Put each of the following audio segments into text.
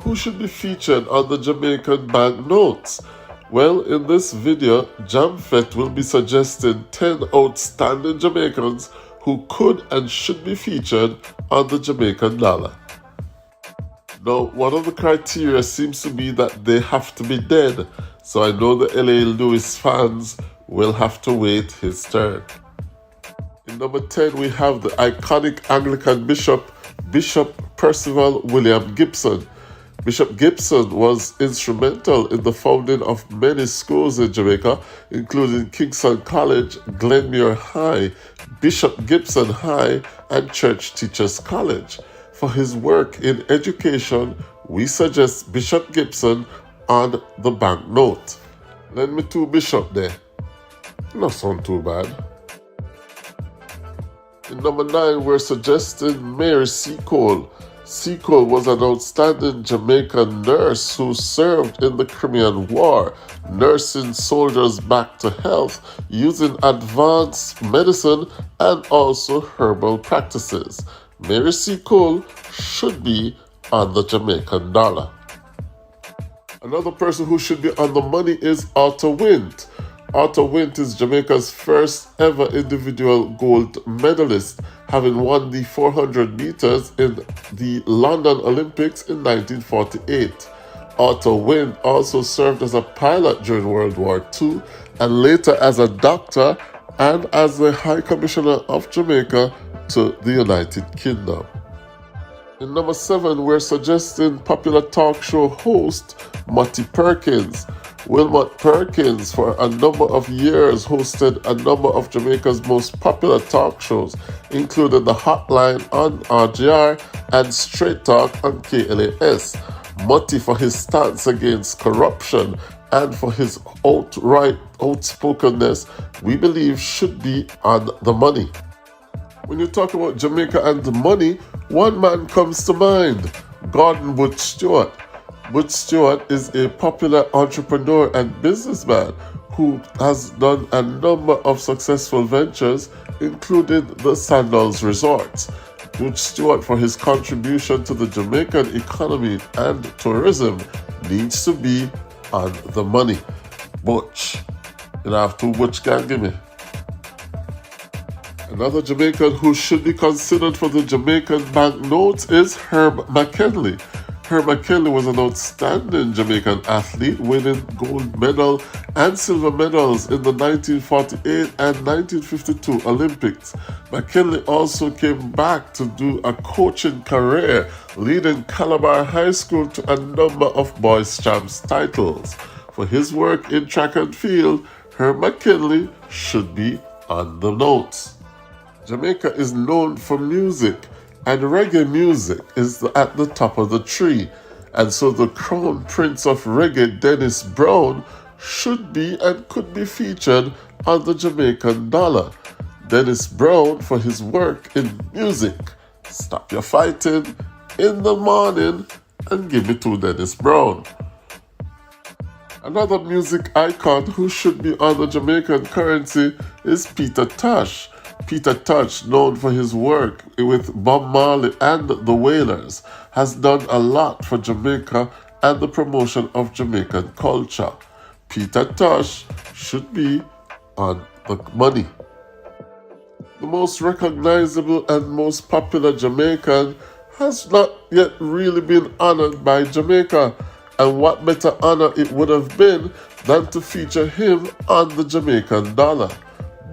Who should be featured on the Jamaican banknotes? Well, in this video, JamFet will be suggesting 10 outstanding Jamaicans who could and should be featured on the Jamaican dollar. Now, one of the criteria seems to be that they have to be dead, so I know the L.A. Lewis fans will have to wait his turn. In number 10, we have the iconic Anglican Bishop Percival William Gibson. Bishop Gibson was instrumental in the founding of many schools in Jamaica, including Kingston College, Glenmuir High, Bishop Gibson High, and Church Teachers College. For his work in education, we suggest Bishop Gibson on the banknote. Lend me two Bishop there. Not sound too bad. In number 9, we're suggesting Mary C. Cole. C. Cole was an outstanding Jamaican nurse who served in the Crimean War, nursing soldiers back to health using advanced medicine and also herbal practices. Mary C. Cole should be on the Jamaican dollar. Another person who should be on the money is Arthur Wint. Arthur Wint is Jamaica's first ever individual gold medalist, having won the 400 meters in the London Olympics in 1948. Arthur Wint also served as a pilot during World War II and later as a doctor and as the High Commissioner of Jamaica to the United Kingdom. In number 7, we're suggesting popular talk show host Matty Perkins. Wilmot Perkins, for a number of years, hosted a number of Jamaica's most popular talk shows, including The Hotline on RGR and Straight Talk on KLAS. Matty, for his stance against corruption and for his outright outspokenness, we believe should be on the money. When you talk about Jamaica and the money, one man comes to mind, Gordon Butch Stewart. Butch Stewart is a popular entrepreneur and businessman who has done a number of successful ventures, including the Sandals Resorts. Butch Stewart, for his contribution to the Jamaican economy and tourism, needs to be on the money. Butch. You know, I have two Butch can give me. Another Jamaican who should be considered for the Jamaican banknotes is Herb McKinley. Herb McKinley was an outstanding Jamaican athlete, winning gold medal and silver medals in the 1948 and 1952 Olympics. McKinley also came back to do a coaching career, leading Calabar High School to a number of Boys Champs titles. For his work in track and field, Herb McKinley should be on the notes. Jamaica is known for music, and reggae music is at the top of the tree, and so the crown prince of reggae, Dennis Brown, should be and could be featured on the Jamaican dollar. Dennis Brown, for his work in music, stop your fighting in the morning and give it to Dennis Brown. Another music icon who should be on the Jamaican currency is Peter Tosh. Peter Tosh, known for his work with Bob Marley and the Wailers, has done a lot for Jamaica and the promotion of Jamaican culture. Peter Tosh should be on the money. The most recognizable and most popular Jamaican has not yet really been honored by Jamaica, and what better honor it would have been than to feature him on the Jamaican dollar.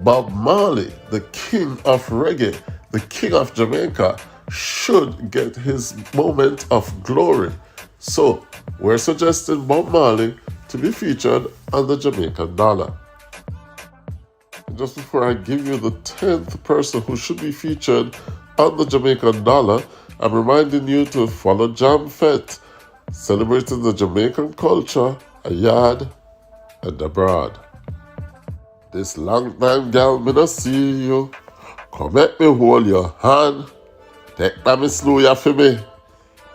Bob Marley, the king of reggae, the king of Jamaica, should get his moment of glory. So, we're suggesting Bob Marley to be featured on the Jamaican dollar. Just before I give you the 10th person who should be featured on the Jamaican dollar, I'm reminding you to follow JamFet, celebrating the Jamaican culture, yard and abroad. This long time, gal, me no see you. Come make me hold your hand. Take that me slow ya for me.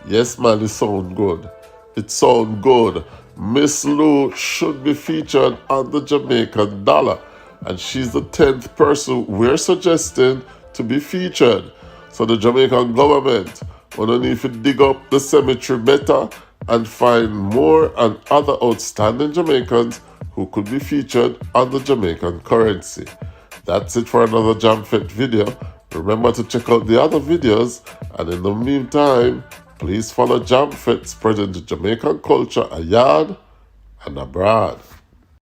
Yes, man, it sound good. It sound good. Miss Lou should be featured on the Jamaican dollar, and she's the 10th person we're suggesting to be featured. So the Jamaican government will need to dig up the cemetery better and find more on other outstanding Jamaicans who could be featured on the Jamaican currency. That's it for another JamFit video. Remember to check out the other videos, and in the meantime, please follow JamFit, spreading the Jamaican culture abroad and abroad.